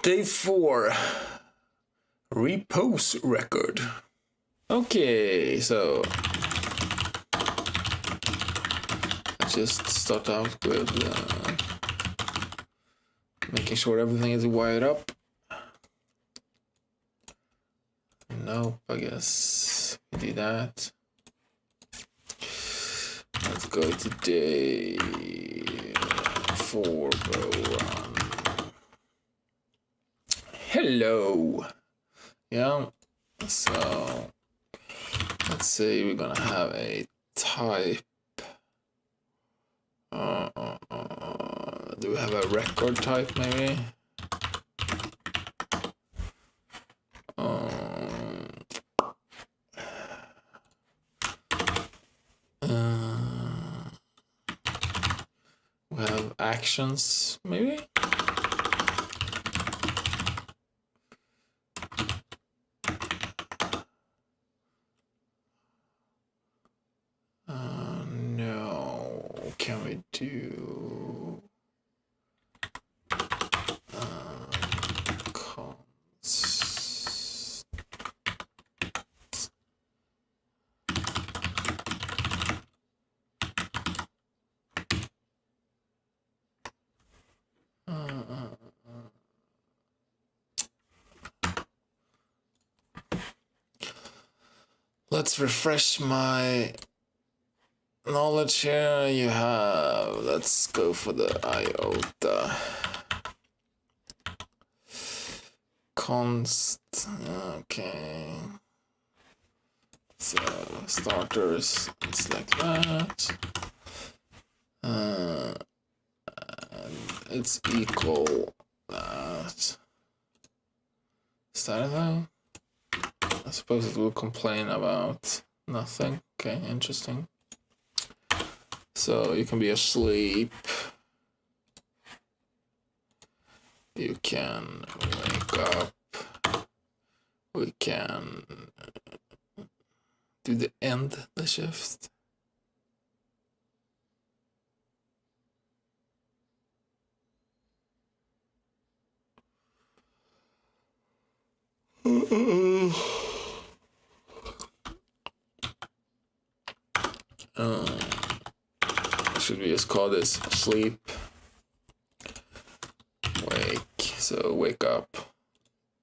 Day 4. Repose record. Okay, so let's just start out with making sure everything is wired up. Nope, I guess we do that. Let's go to day 4, go run. Hello. Yeah, so let's say we're gonna have a type. Do we have a record type maybe? We have actions maybe? No, can we do cons? Let's refresh my knowledge here. You have, let's go for the iota. Const, okay. So starters, it's like that. And it's equal that. Is that a thing? I suppose it will complain about nothing. Okay, interesting. So you can be asleep. You can wake up. We can do the end the shift. Should we just call this sleep? Wake. So wake up.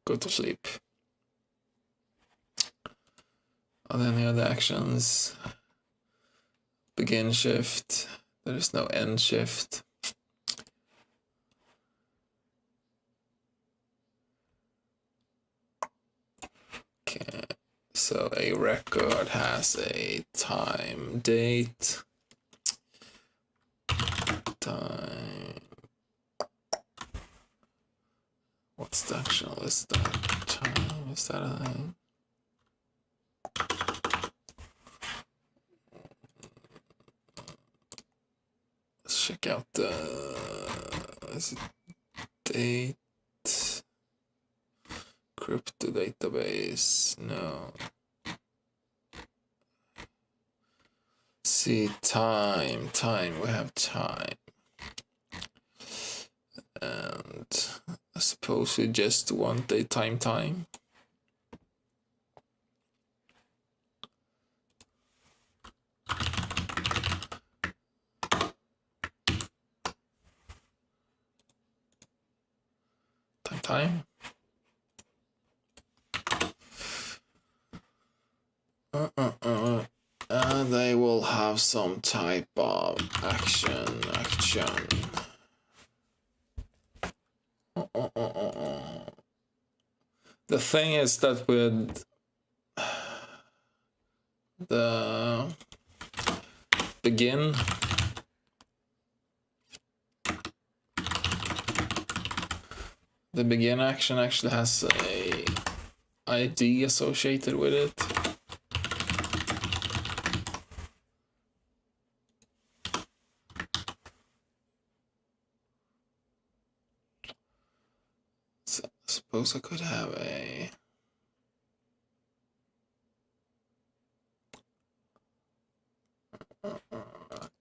Go to sleep. Are there any other actions? Begin shift. There is no end shift. Okay. So a record has a time, date, time. What's the actual? Is that time? Is that a thing? Let's check out the is it date. Crypto database, no. See, time, we have time. And I suppose we just want a time. Time they will have some type of action. The thing is that with the begin, the begin action actually has a ID associated with it. So I suppose I could have a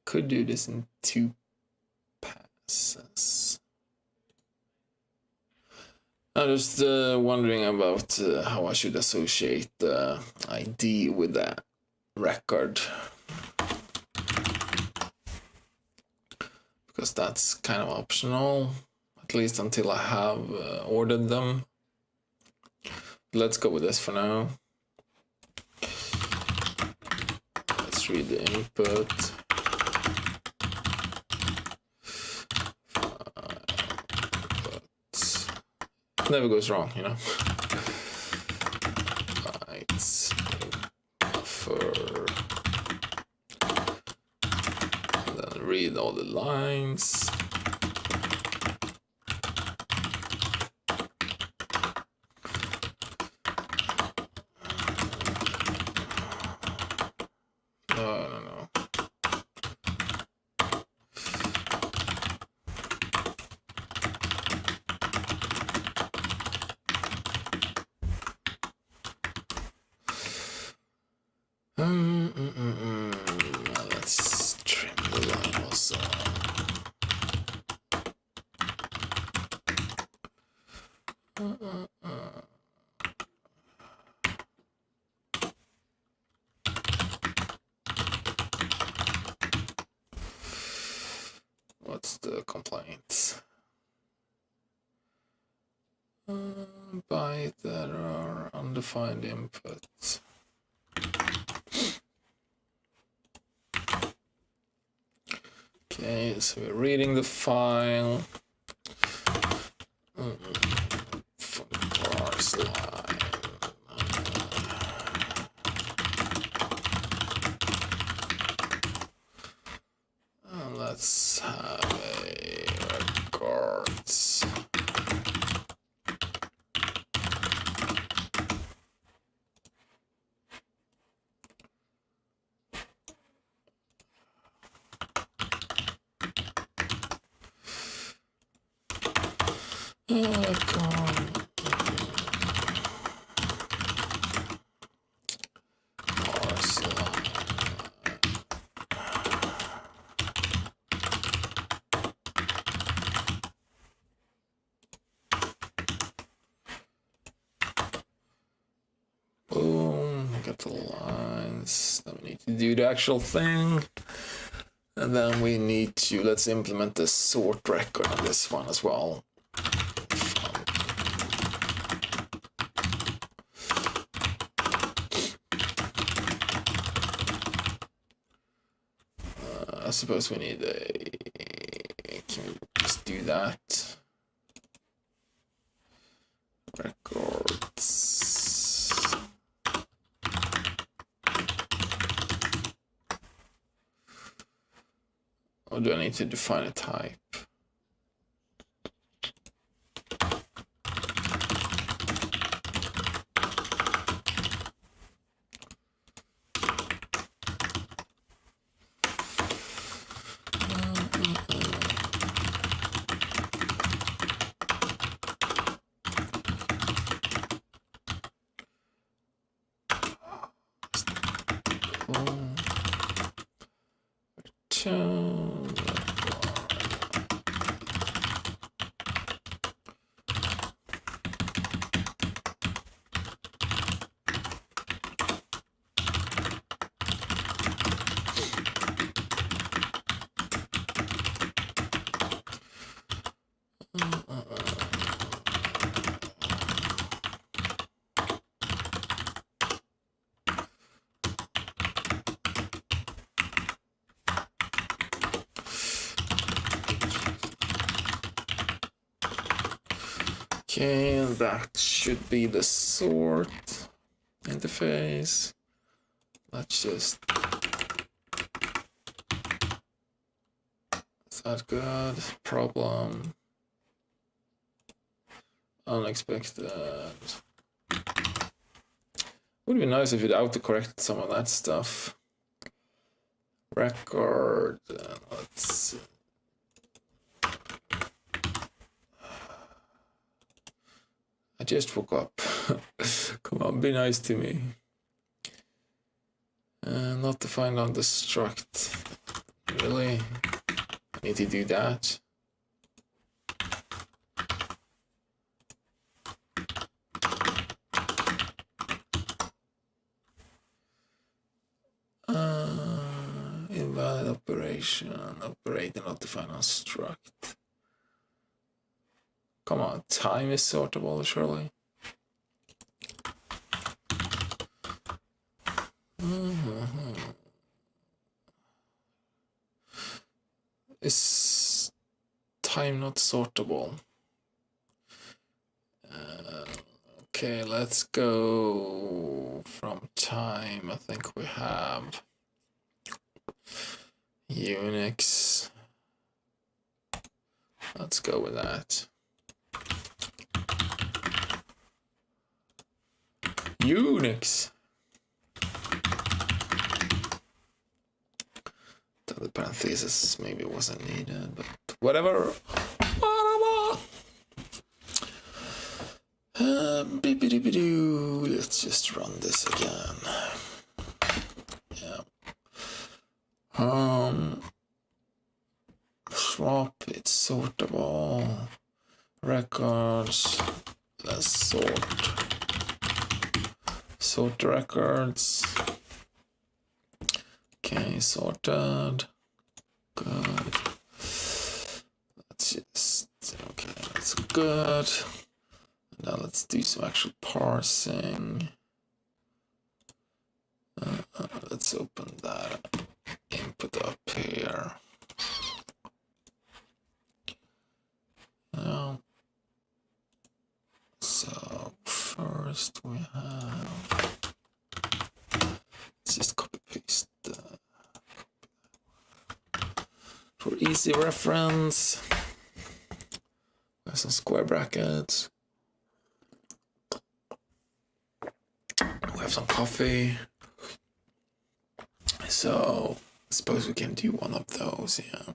could do this in 2 passes. I'm just wondering about how I should associate the ID with that record. Because that's kind of optional, at least until I have ordered them. Let's go with this for now. Let's read the input. It never goes wrong, you know. Bytes, buffer, and then read all the lines. No. Let's trim the line also. What's the complaint? Byte error, undefined input. Okay, so we're reading the file. From parse line. Let's have a records. Boom, got the lines. Then we need to do the actual thing. And then we need to, let's implement the sort record on this one as well. I suppose we need a, can we just do that? Records. Or do I need to define a type? Okay, and that should be the sort interface. Let's just... Is that good? Problem. Unexpected. Would be nice if it autocorrected some of that stuff. Record. Let's see. I just woke up. Come on, be nice to me. Not defined on the struct. Really? I need to do that. operation, operate and not define on struct. Come on, time is sortable, surely. Is time not sortable? Okay, let's go from time. I think we have Unix. Let's go with that. Unix. The parenthesis maybe wasn't needed, but whatever. Let's just run this again. Yeah. Swap, it's sortable. Records, let's sort the records. Okay, sorted. Good. Let's just, okay, that's good. Now let's do some actual parsing. Let's open that input up here. Now, so first we have, let's just copy paste for easy reference. There's some square brackets. We have some coffee. So I suppose we can do one of those, yeah.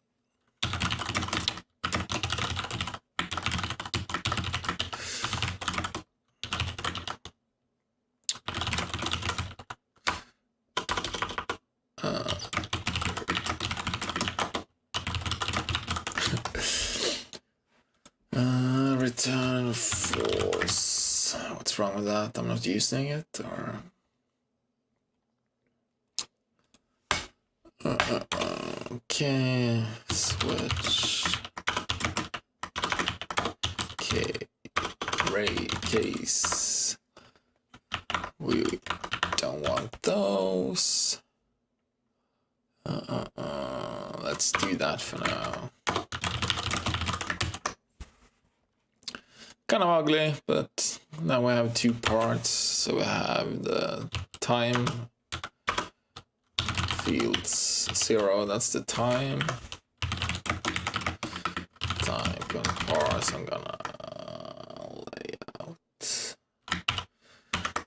Return false. What's wrong with that? I'm not using it, or okay, switch. Okay, case. We don't want those. Let's do that for now. Kind of ugly, but now we have two parts. So we have the time fields 0, that's the time. Time gonna parse, I'm gonna layout.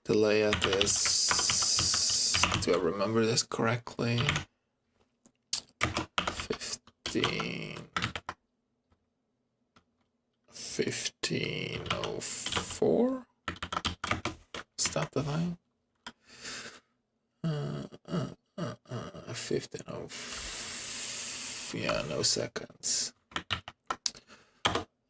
The layout is, do I remember this correctly? 1504. Is that the thing? 1504. Yeah, no seconds.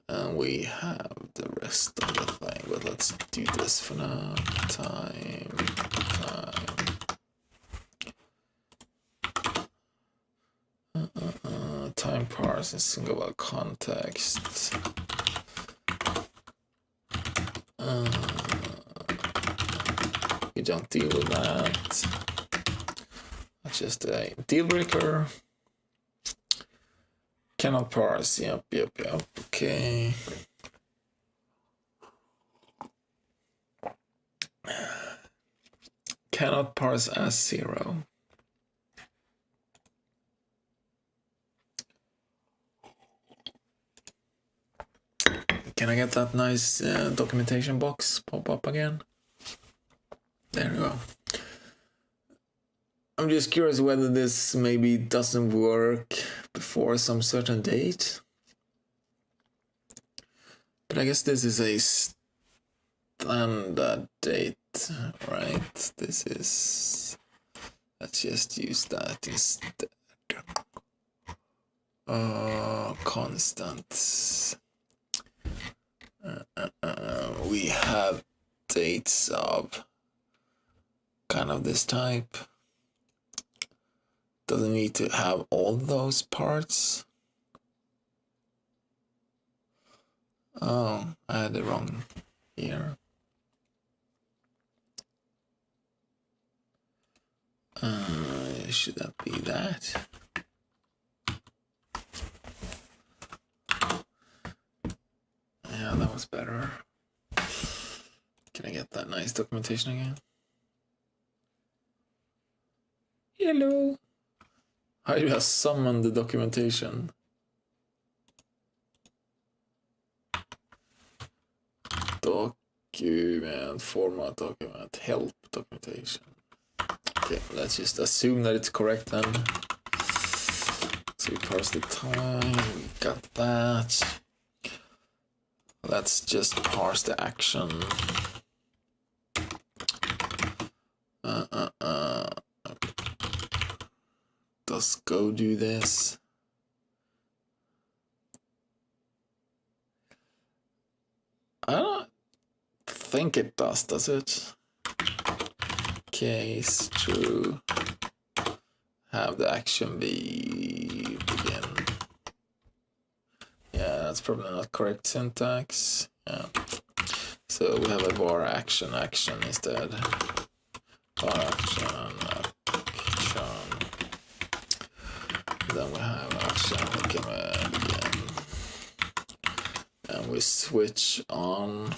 And we have the rest of the thing, but let's do this for now. Time. Time parse and single context. We don't deal with that. That's just a deal breaker. Cannot parse. Yep. Okay. Cannot parse as 0. Can I get that nice documentation box pop up again? There we go. I'm just curious whether this maybe doesn't work before some certain date. But I guess this is a standard date, right? This is... Let's just use that instead. Constant. We have dates of kind of this type. doesn't need to have all those parts. Oh, I had it wrong here. Should that be that? Yeah, that was better. Can I get that nice documentation again? Hello. How do I summon the documentation? Document, format document, help documentation. Okay, let's just assume that it's correct then. So we parse the time, we got that. Let's just parse the action. Does go do this? I don't think it does it? Case true. Have the action be begin. Yeah, that's probably not correct syntax. Yeah. So we have a bar action instead. Bar action. Then we have action begin. And we switch on.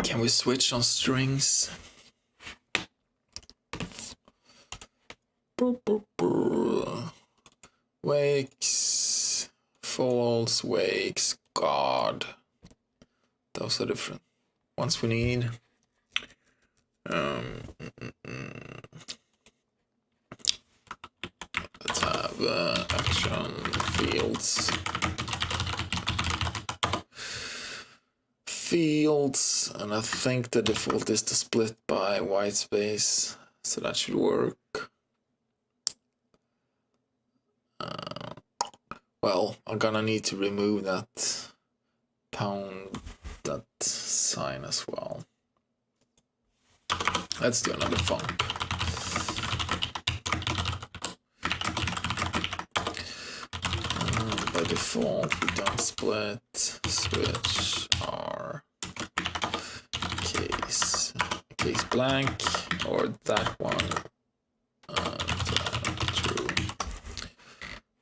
Can we switch on strings? Wakes, false, wakes, guard. Those are different ones we need. Let's have action fields. Fields, and I think the default is to split by white space, so that should work. Well, I'm gonna need to remove that pound, that sign as well. Let's do another func. By default, we don't split, switch R, case blank, or that one, true.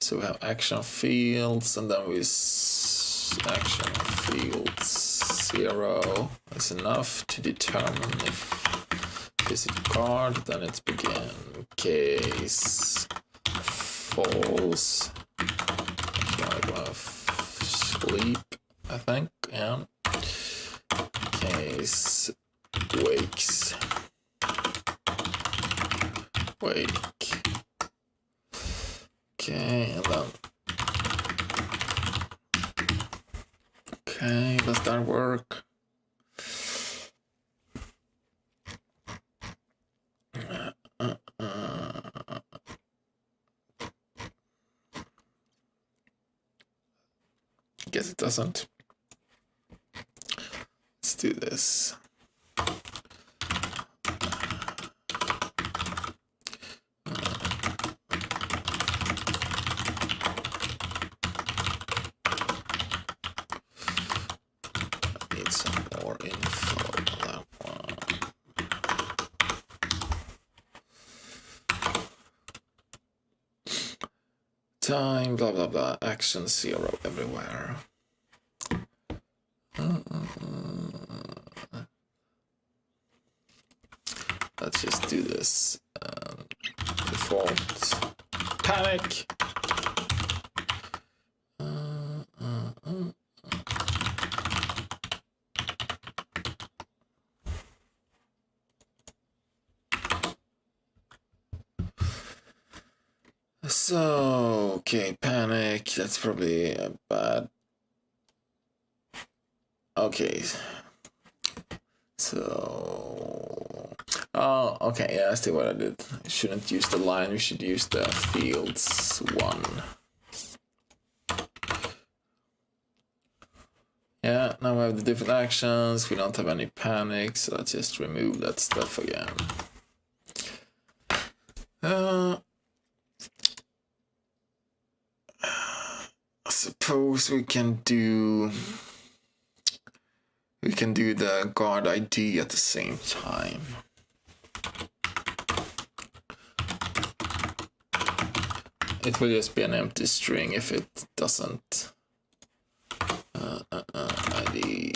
So we have action fields, and then we action fields 0 is enough to determine if this is guard, then it's begin. Case false. Sleep, I think, yeah. Case wakes. Wake. Okay, and then. Okay, does that work? Guess it doesn't. Let's do this. Need some more info on that one. Time, blah blah blah, action 0 everywhere. Let's just do this. Default panic. So, okay, panic, that's probably a bad. Okay. So, oh, okay, yeah, I see what I did. I shouldn't use the line, we should use the fields 1. Yeah, now we have the different actions. We don't have any panic, so let's just remove that stuff again. I suppose we can do the guard ID at the same time. It will just be an empty string if it doesn't ID.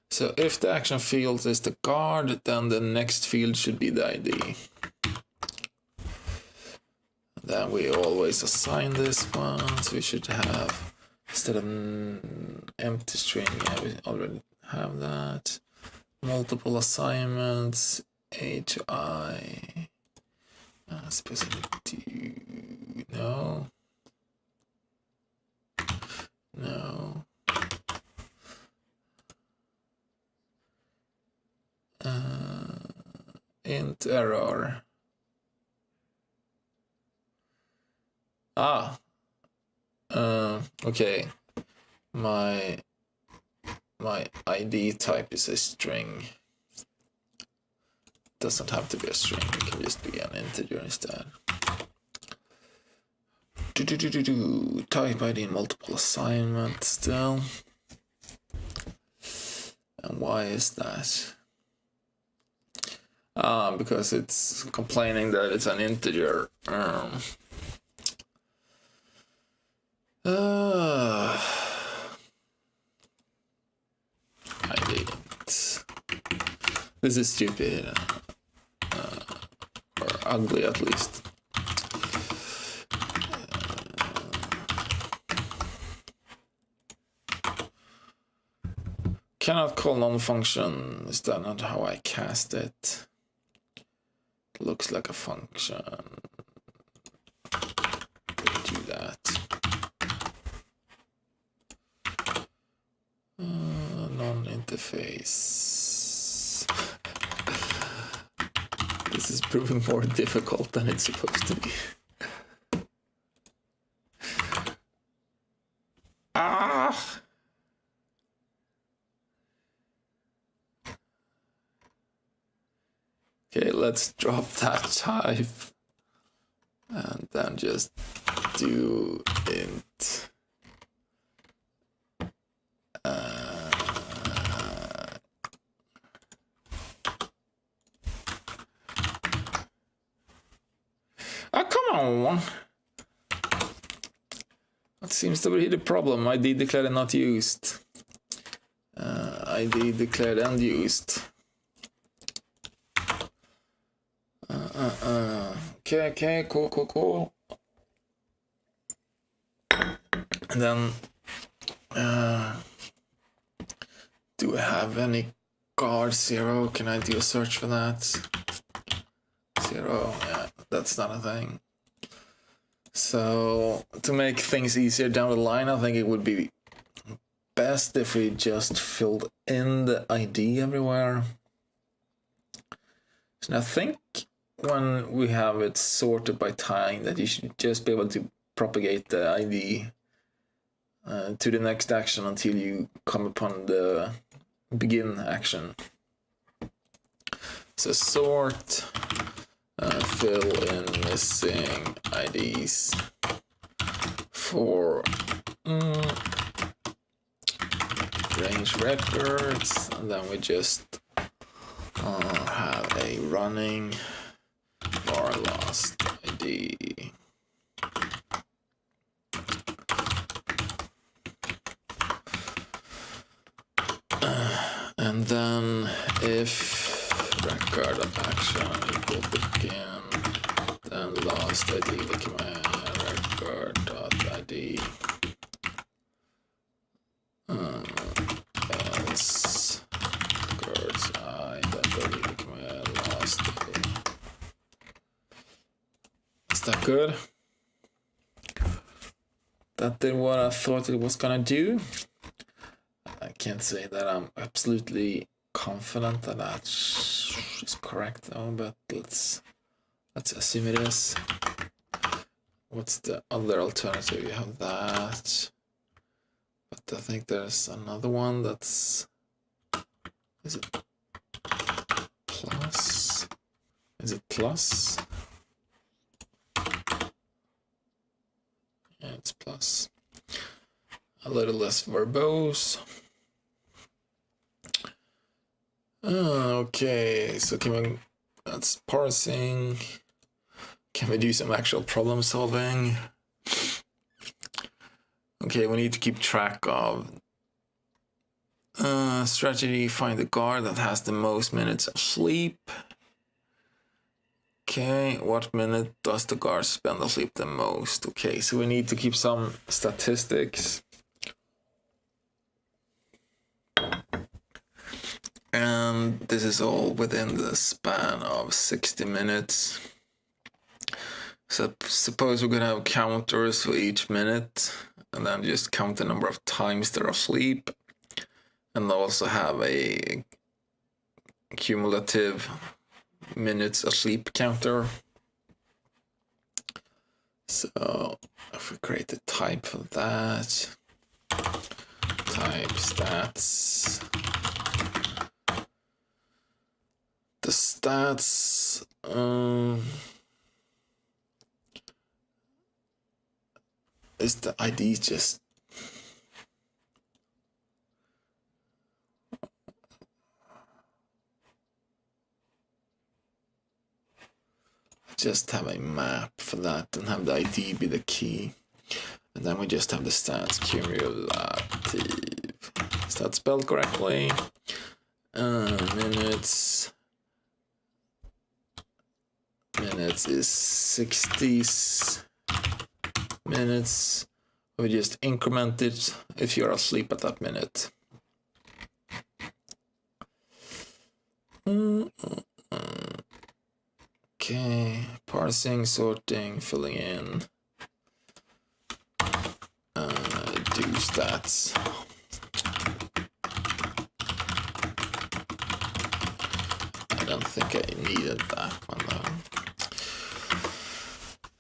So if the action field is the guard, then the next field should be the ID. Then we always assign this one, so we should have, instead of empty string, yeah, we already have that. Multiple assignments, A to I, specific to, no. Int error. Okay. My ID type is a string. Doesn't have to be a string, it can just be an integer instead. Type ID multiple assignment still. And why is that? Because it's complaining that it's an integer. I didn't. This is stupid. Or ugly at least. Cannot call non-function. Is that not how I cast it? It looks like a function. Do that. Non-interface. This is proving more difficult than it's supposed to be. Okay, let's drop that type and then just do int. Come on! What seems to be the problem? ID declared and not used. ID declared and used. Okay, cool. And then, do I have any guard 0? Can I do a search for that? 0, yeah, that's not a thing. So, to make things easier down the line, I think it would be best if we just filled in the ID everywhere. So I think when we have it sorted by time, that you should just be able to propagate the ID to the next action until you come upon the begin action. So sort, fill in missing IDs for range records, and then we just have a running var last ID. And then if record of action equal begin, then last ID command record.id. Else records I.id command last ID. Is that good? That did what I thought it was gonna do. I can't say that I'm absolutely confident that that is correct though, but let's Let's assume it is. What's the other alternative? You have that. But I think there's another one that's... Is it plus? Is it plus? Yeah, it's plus. A little less verbose. Okay, so that's parsing. Can we do some actual problem solving? Okay, we need to keep track of strategy, find the guard that has the most minutes of sleep. Okay, what minute does the guard spend asleep the most? Okay, so we need to keep some statistics. And this is all within the span of 60 minutes. So suppose we're gonna have counters for each minute, and then just count the number of times they're asleep, and also have a cumulative minutes asleep counter. So if we create a type for that, type stats, the stats, is the ID just have a map for that and have the ID be the key, and then we just have the stats cumulative. Is that spelled correctly? Minutes is 60s minutes. We just increment it if you're asleep at that minute. Okay, parsing, sorting, filling in. Do stats. I don't think I needed that one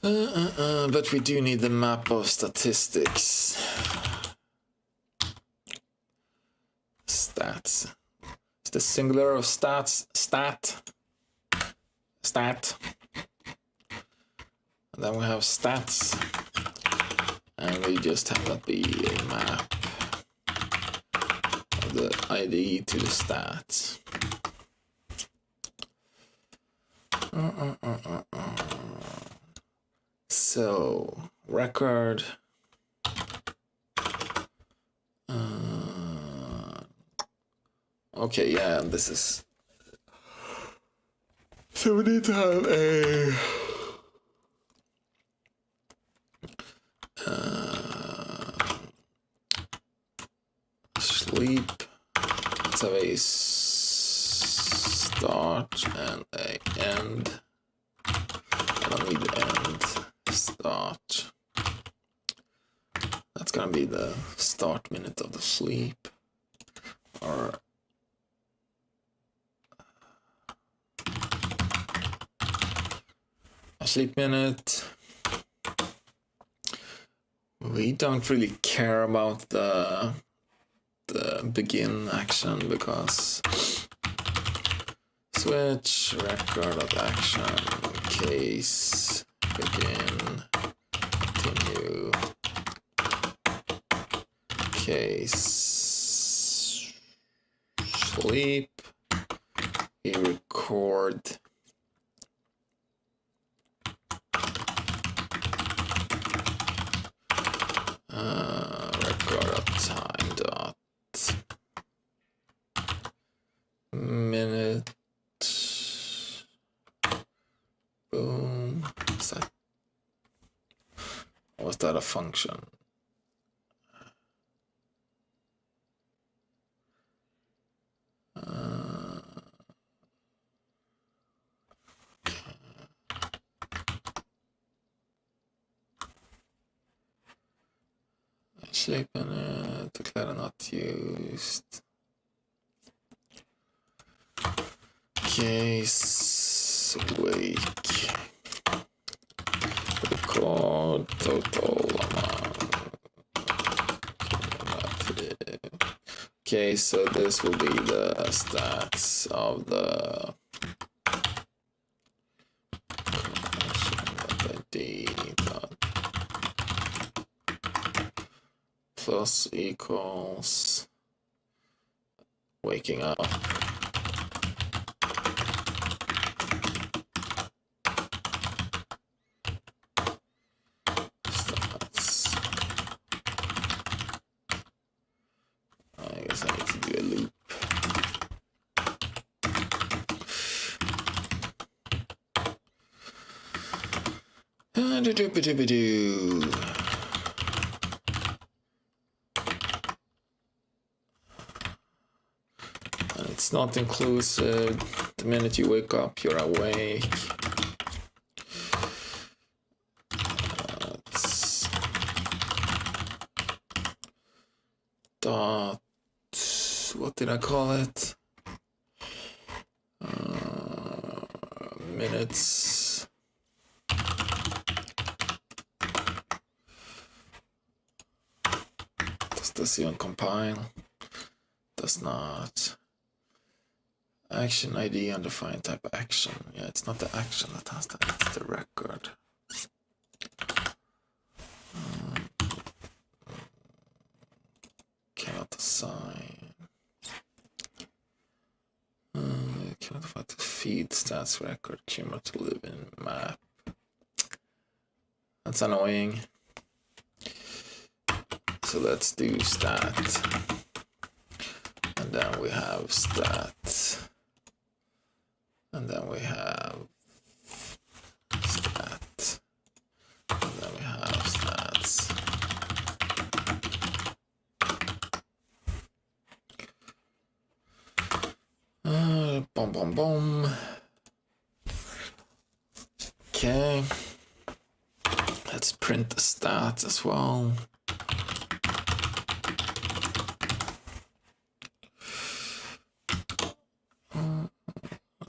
though. But we do need the map of statistics. Stats. It's the singular of stats. Stat. And then we have stats. And we just have that be a map of the ID to the stats. So, record. Okay, yeah, this is... So we need to have a... sleep. Let's have a start and a end. I don't need the end. Start. That's gonna be the start minute of the sleep. Or a sleep minute. We don't really care about the begin action because switch record of action case begin continue case sleep. We record record of time dot minute. Boom. Was that a function? Sleep minute, declare not used. Case wake total amount. Okay, so this will be the stats of the d dot plus equals waking up. Stats. I guess I need to do a loop. And it's not inclusive. The minute you wake up, you're awake. Dot. What did I call it? Minutes. Does this even compile? Does not. Action ID undefined type action. Yeah, it's not the action that has that, it's the record. Cannot assign. Cannot find the feed stats record cumulative in map. That's annoying. So let's do stat. And then we have stat. And then we have stat. And then we have stats. Boom, boom, boom. Okay. Let's print the stats as well.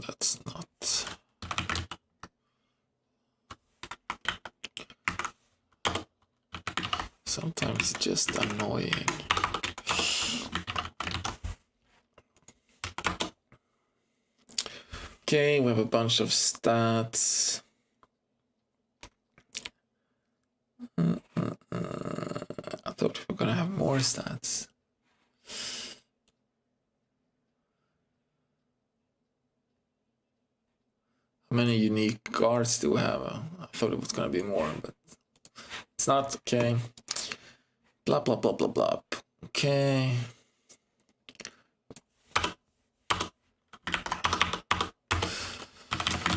That's not. Sometimes it's just annoying. Okay, we have a bunch of stats. I thought we were gonna have more stats. How many unique guards do we have? I thought it was gonna be more, but it's not. Okay. Blah blah blah blah blah. Okay.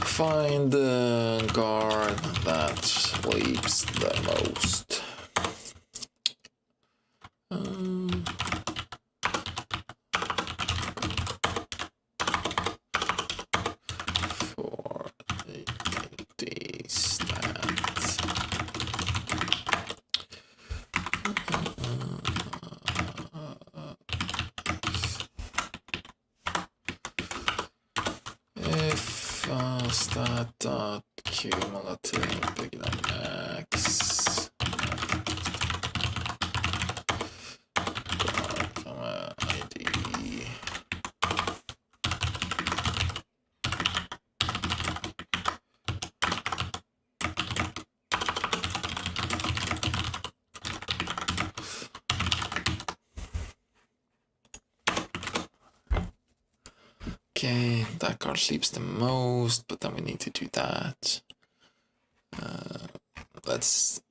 Find the guard that sleeps the most. For the stats. If stat dot cumulative bigger than max. ID. Okay, that card sleeps the most, but then we need to do that. Let's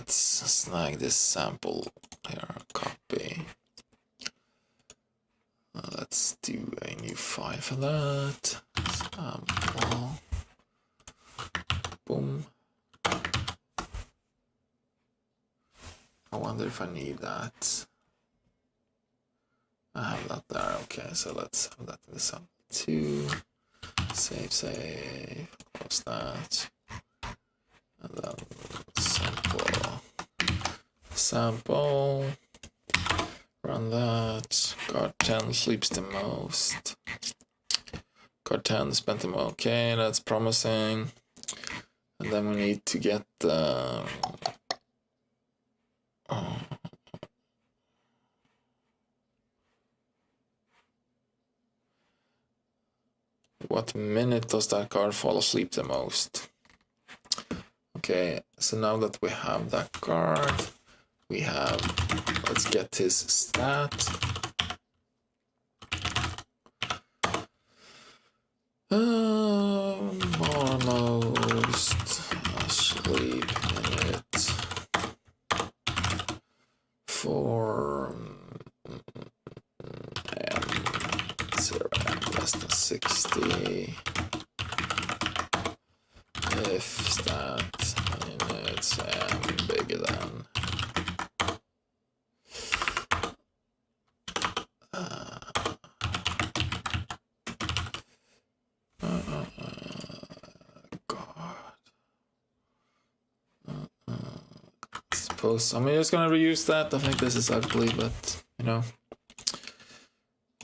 snag this sample here, copy. Let's do a new file for that. Sample. Boom. I wonder if I need that. I have that there. Okay, so let's have that in the sample too. Save, close that. And then sample, run that. Guard 10 sleeps the most. Guard 10 spent the most. Okay, that's promising. And then we need to get the What minute does that guard fall asleep the most? Okay, so now that we have that guard, we have, let's get his stat. Almost sleep minute for zero less than 60. If stat minutes bigger than I'm just gonna reuse that. I think this is ugly, but you know,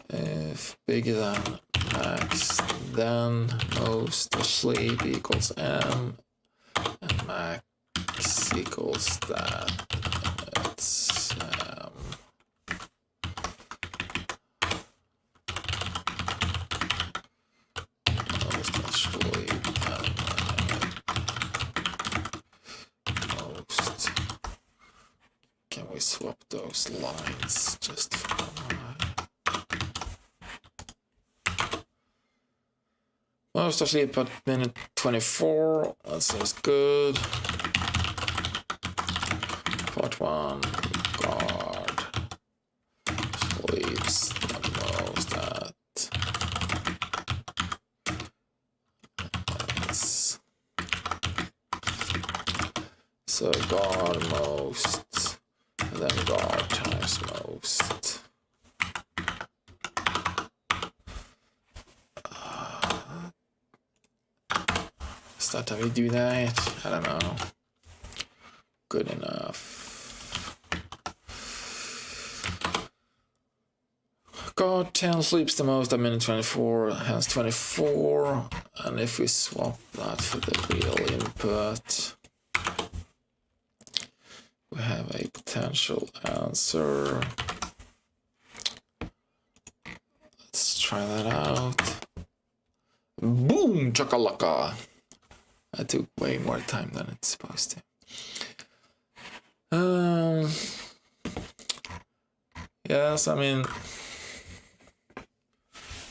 if bigger than max, then most asleep equals m, and max equals that. It's most asleep and most. Can we swap those lines just for most asleep at minute 24? That sounds good. Part 1, guard sleeps the most at so guard most, and then guard times most. Is that how we do that? I don't know. Good enough. Guard 10 sleeps the most at minute 24, hence 24. And if we swap that for the real input, we have a potential answer. Let's try that out. Boom, chakalaka. That took way more time than it's supposed to. Yes, I mean,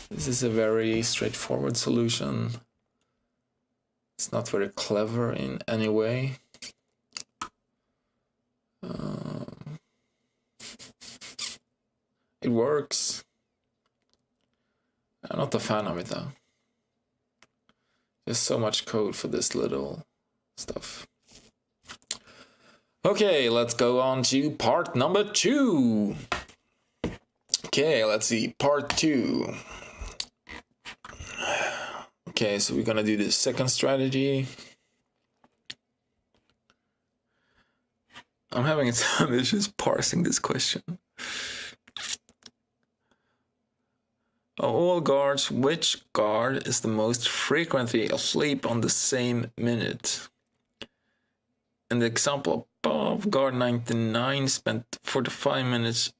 this is a very straightforward solution. It's not very clever in any way. It works. I'm not a fan of it though. There's so much code for this little stuff. Okay, let's go on to part number 2. Okay, let's see, part 2. Okay, so we're gonna do the second strategy. I'm having a time just parsing this question. Of all guards, which guard is the most frequently asleep on the same minute? In the example above, guard 99 spent 45 minutes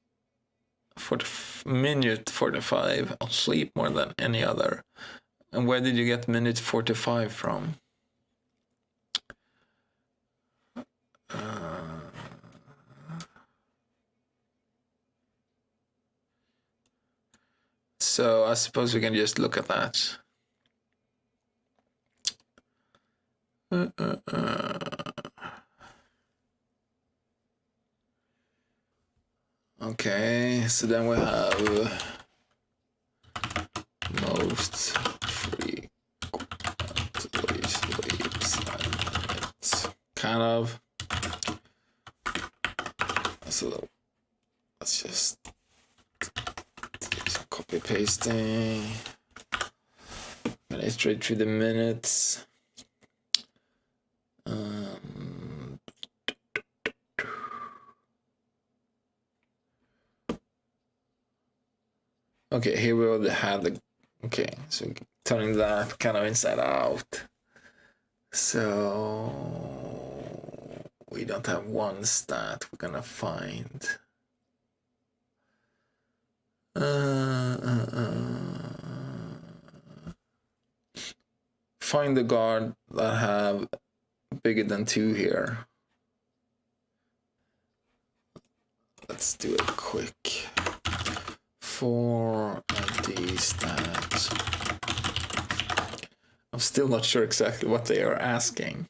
for the minute 45 asleep more than any other. And where did you get minute 45 from? So I suppose we can just look at that. Okay, so then we have most frequently sleeps minutes. Kind of. So let's just copy pasting. Gonna straight through the minutes. Okay, here we already have the. Okay, so turning that kind of inside out. So we don't have one stat we're gonna find. Find the guard that have bigger than 2 here. Let's do it quick. For ID stat. I'm still not sure exactly what they are asking.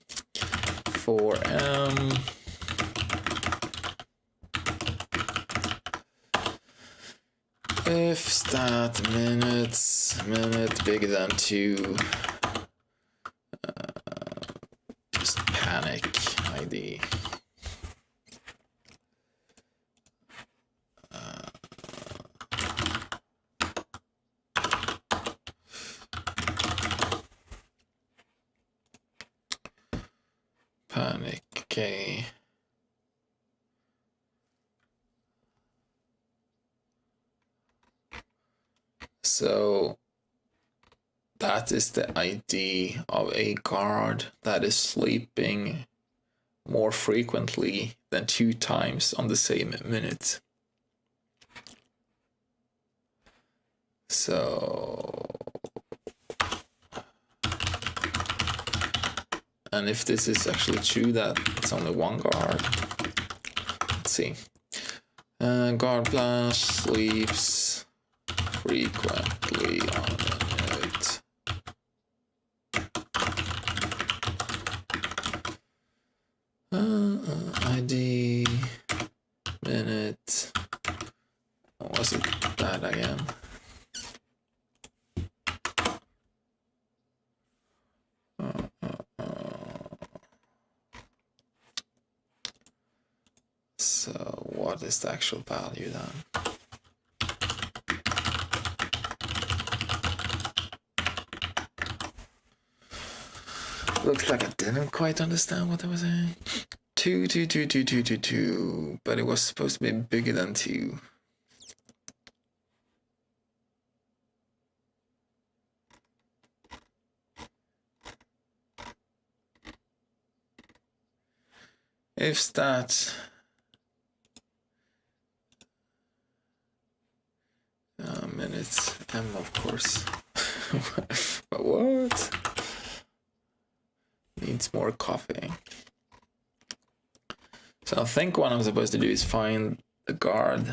For if stat minute bigger than 2, just panic ID. Panic, okay. So that is the ID of a guard that is sleeping more frequently than 2 times on the same minute. So, and if this is actually true that it's only 1 guard, let's see. Guard blast sleeps frequently on a minute. ID minute. Was it that again? So what is the actual value then? Looks like I didn't quite understand what I was saying. 2, 2, 2, 2, 2, 2, 2, but it was supposed to be bigger than 2. If stat minutes M, of course. But what? Needs more coffee. So I think what I'm supposed to do is find the guard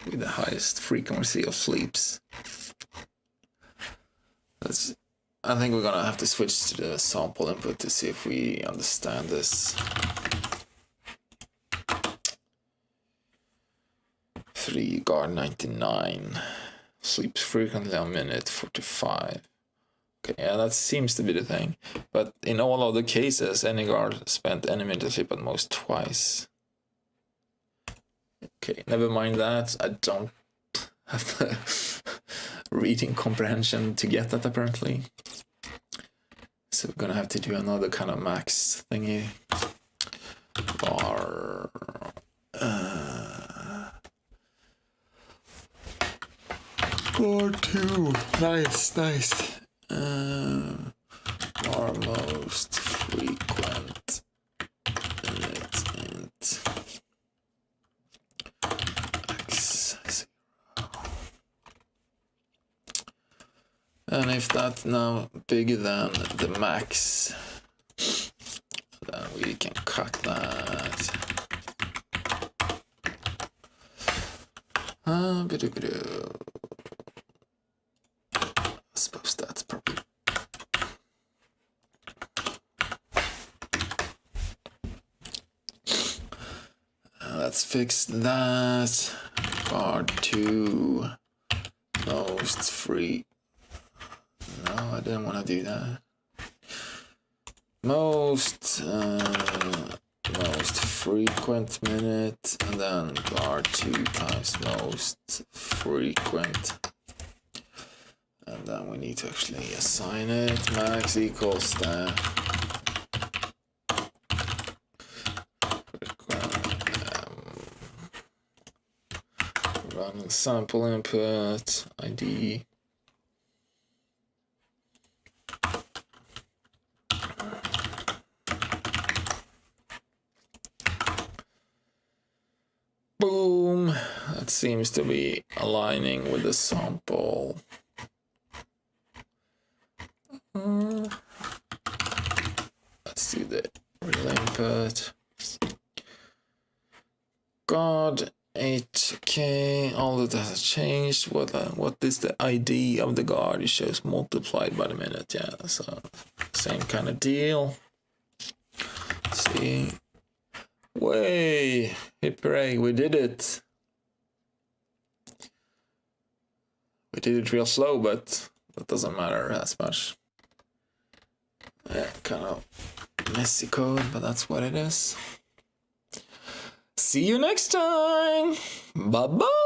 with the highest frequency of sleeps. I think we're gonna have to switch to the sample input to see if we understand this. 3 guard 99 sleeps frequently on minute 45. Okay, yeah, that seems to be the thing. But in all other cases, any guard spent any minute sleep at most twice. Okay, never mind that. I don't have the reading comprehension to get that apparently. So we're gonna have to do another kind of max thingy. Bar. Guard 2. Nice. Our most frequent minute int x0. And if that's now bigger than the max, then we can cut that. I suppose that's probably. Let's fix that. Guard 2 most free. No, I didn't want to do that. Most frequent minute, and then guard 2 times most frequent. And then we need to actually assign it. Max equals that. Run sample input ID. seems to be aligning with the sample. Let's do the real input. God 8K, all of that has changed. What is the ID of the guard? It shows multiplied by the minute. Yeah, so same kind of deal. Let's see. Way, hip hooray, we did it. We did it real slow, but that doesn't matter as much. Yeah, kind of messy code, but that's what it is. See you next time. Bye bye.